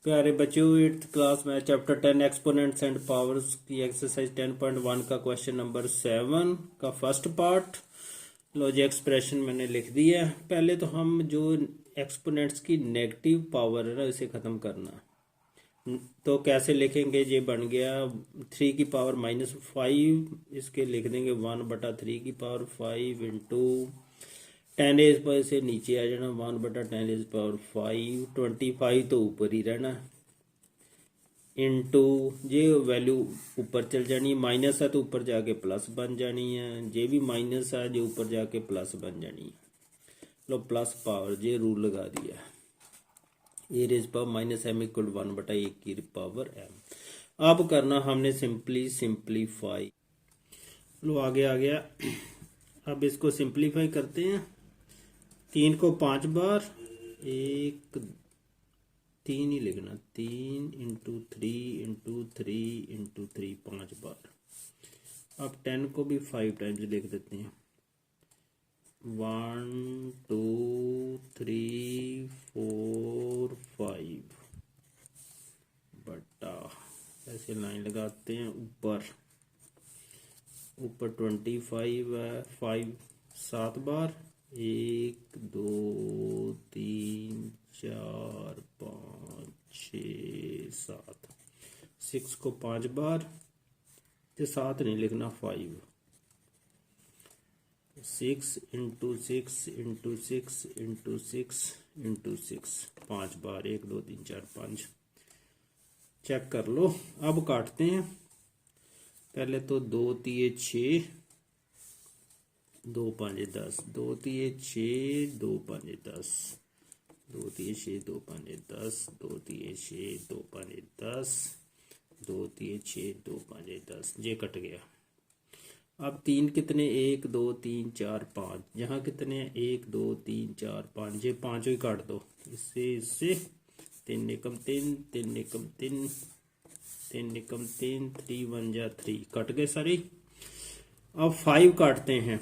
प्यारे बच्चों, 8th class में चैप्टर 10 एक्सपोनेंट्स एंड पावर्स की एक्सरसाइज 10.1 का क्वेश्चन नंबर 7 का फर्स्ट पार्ट। लो जी, एक्सप्रेशन मैंने लिख दिया है। पहले तो हम जो एक्सपोनेंट्स की नेगेटिव पावर है ना, इसे ख़त्म करना। तो कैसे लिखेंगे? ये बन गया 3 की पावर -5, इसके लिख देंगे 1/3 की पावर 5 इंटू 10 पर से नीचे आ जाना 1/10⁵। 25 तो ऊपर ही रहना, इंटू ये वैल्यू ऊपर चल जानी है। माइनस है तो ऊपर जाके प्लस बन जानी है। ये भी माइनस है, जो ऊपर जाके प्लस बन जानी है। लो प्लस पावर, ये रूल लगा दिया। ए रेज पावर -m = 1/1 की पावर m। अब करना हमने सिंप्लीफाई। लो आगे आ गया। अब इसको सिंप्लीफाई करते हैं। 3 को 5 बार, 3 ही लिखना, 3 इंटू 3 5 बार। अब 10 को भी 5 टाइम्स लिख देते हैं। 1 2 3 4 5 बटा, ऐसे लाइन लगाते हैं। ऊपर 25 है, 5 7 बार, 1 2 3 4 5 6 7। 6 को 5 बार, तो 7 नहीं लिखना, 5। 6 इंटू 6 इंटू 6 इंटू 6 इंटू 6 5 बार, 1 2 3 4 5। चेक कर लो। अब काटते हैं। पहले तो 2 3 6, 2 5 10, 2 3 6 2 5 10, 2 3 6 2 5 10, 2 3 6 2 5 10, 2 3 6 2 5 10। ये कट गया। अब 3 कितने? 1 2 3 4 5। यहाँ कितने? 1 2 3 4 5। ये पांचों ही काट दो। इससे 3 एकम 3, 3 एकम 3, 3 एकम 3, 3 1 जा 3, कट गए सारे। अब 5 काटते हैं।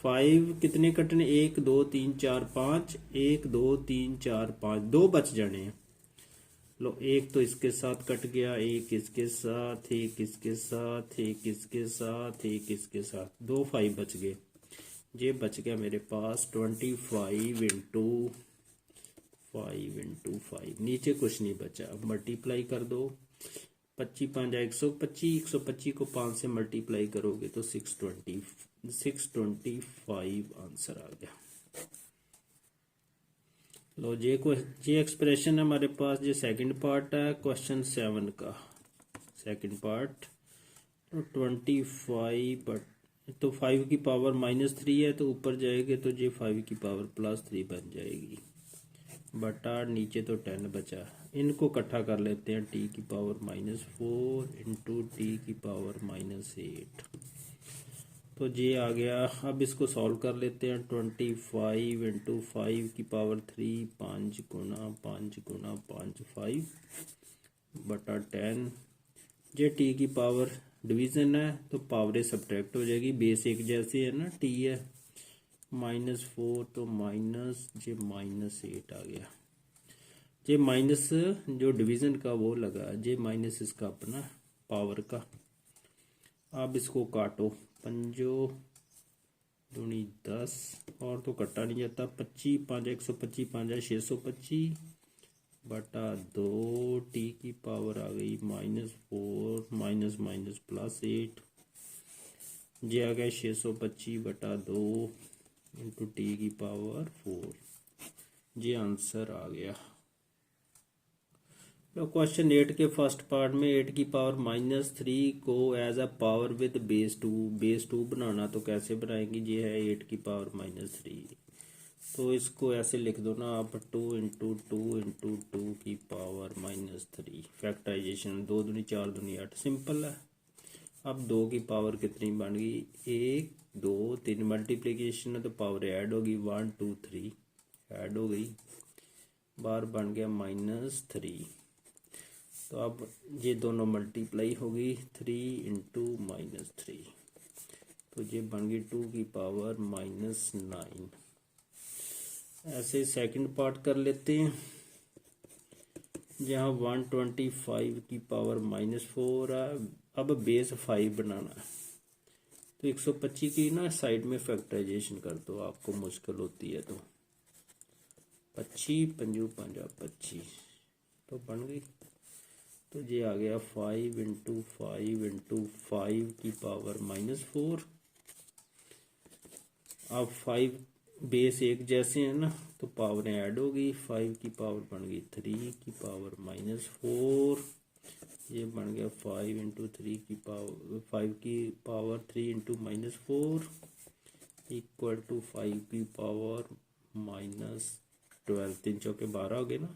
5 कितने कटने? 1 2 3 4 5, 1 2 3 4 5, 2 बच जाने हैं। लो, एक तो इसके साथ कट गया, एक इसके साथ, एक इसके साथ, एक इसके साथ, एक इसके साथ, 2 5 बच गए। ये बच गया मेरे पास 25 इंटू 5। नीचे कुछ नहीं बचा। अब मल्टीप्लाई कर दो। 25 5 125, 125 को 5 से मल्टीप्लाई करोगे तो 625 आंसर आ गया। लो ये एक्सप्रेशन है हमारे पास। ये सेकंड पार्ट है क्वेश्चन 7 का। सेकंड पार्ट तो 25 बट, तो 5 की पावर -3 है, तो ऊपर जाएगी तो ये 5 की पावर +3 बन जाएगी। बटा नीचे तो 10 बचा। इनको इकट्ठा कर लेते हैं। t की पावर -4 इंटू टी की पावर -8, तो ये आ गया। अब इसको सॉल्व कर लेते हैं। 25 इंटू 5 की पावर 3, 5 गुना 5 गुना 5 5 बटा 10। ये टी की पावर डिवीज़न है तो पावरें सब्ट्रैक्ट हो जाएगी। बेस एक जैसे है ना, टी है। -4 तो माइनस, ये -8 आ गया। ये माइनस जो डिवीज़न का वो लगा, ये माइनस इसका अपना पावर का। अब इसको काटो। 5 दूनी 10, और तो कटा नहीं जाता। 25 5 125, 5 625 बटा 2। टी की पावर आ गई -4, माइनस माइनस +8। ये आ गया 625 बटा 2 इंटू टी की पावर 4। ये आंसर आ गया। तो क्वेश्चन 8 के फर्स्ट पार्ट में 8 की पावर -3 को as a power with base 2 बनाना, तो कैसे बनाएंगे? ये है 8 की पावर -3, तो इसको ऐसे लिख दो ना आप, 2 इंटू 2 इंटू 2 की पावर -3। फैक्टराइजेशन, 2 दूनी 4 दूनी 8, सिंपल है। अब 2 की पावर कितनी बन गई? 1 2 3, मल्टीप्लीकेशन है तो पावर ऐड होगी, 1 2 3 ऐड हो गई, बार बन गया -3। तो अब ये दोनों मल्टीप्लाई होगी, 3 इंटू -3, तो ये बन गई 2 की पावर -9। ऐसे सेकंड पार्ट कर लेते हैं। जहाँ 125 की पावर -4 है। अब बेस 5 बनाना है, तो 125 की ना साइड में फैक्टराइजेशन कर दो, आपको मुश्किल होती है तो 25 पंजू 25 तो बन गई। तो ये आ गया 5 × 5 × 5 की पावर -4। अब 5 बेस एक जैसे हैं ना, तो पावरें ऐड हो गई, 5 की पावर बन गई 3 की पावर -4। ये बन गया 5 × 3 की पावर 5 की पावर 3 × -4 इक्वल टू 5 की पावर -12। 3 चौके 12 हो गए ना,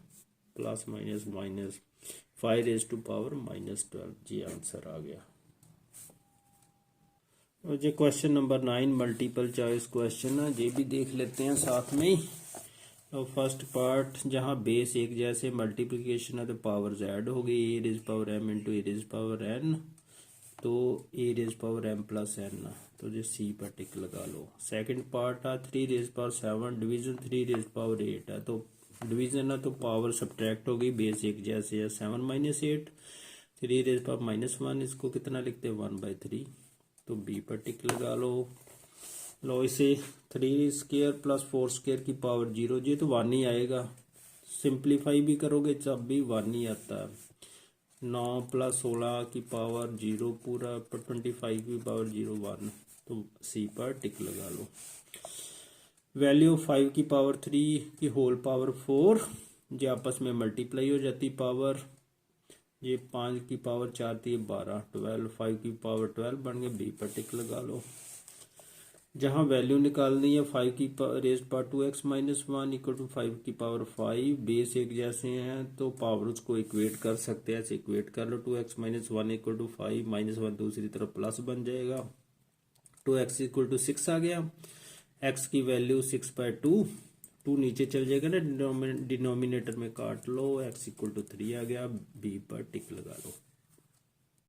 प्लस माइनस माइनस 5 ⁻⁻12। जी आंसर आ गया। और ये question number 9 multiple choice question है, ये भी देख लेते हैं साथ में ही। तो फर्स्ट पार्ट, जहाँ बेस एक जैसे मल्टीप्लिकेशन है तो पावर ऐड हो गई, a⁻m × a⁻n, तो a⁻m+n, तो जो सी पर टिक लगा लो। सेकंड पार्ट है 3⁻7 डिवीजन 3⁻8 है, तो डिवीजन है तो पावर सब्ट्रैक्ट हो गई, बेस एक जैसे है 7 - 8। 3⁻−1 इसको कितना लिखते हैं 1/3, तो बी पर टिक लगा लो। लो इसे 3² + 4² की पावर 0, ये तो 1 ही आएगा, सिंप्लीफाई भी करोगे तब भी 1 ही आता है। 9 + 16 की पावर 0 पूरा, 25 की पावर 0 1, तो सी पर टिक लगा लो। वैल्यू 5 की पावर 3 की होल पावर 4, ये आपस में मल्टीप्लाई हो जाती पावर। ये 5 की पावर 4 थी 12, 12 5 की पावर 12 बन गए, बी पर टिक लगा लो। जहाँ वैल्यू निकालनी है 5 की rays power 2x - 1 equal to 5 की पावर 5, बेस एक जैसे हैं तो पावर उसको इक्वेट कर सकते हैं, ऐसे इक्वेट कर लो। 2x - 1 इक्वल टू 5, -1 दूसरी तरफ प्लस बन जाएगा, 2x इक्वल टू 6 आ गया। x की वैल्यू 6/2, 2 नीचे चल जाएगा ना, डिनोमिनेटर में काट लो, x इक्वल टू 3 आ गया, बी पर टिक लगा लो।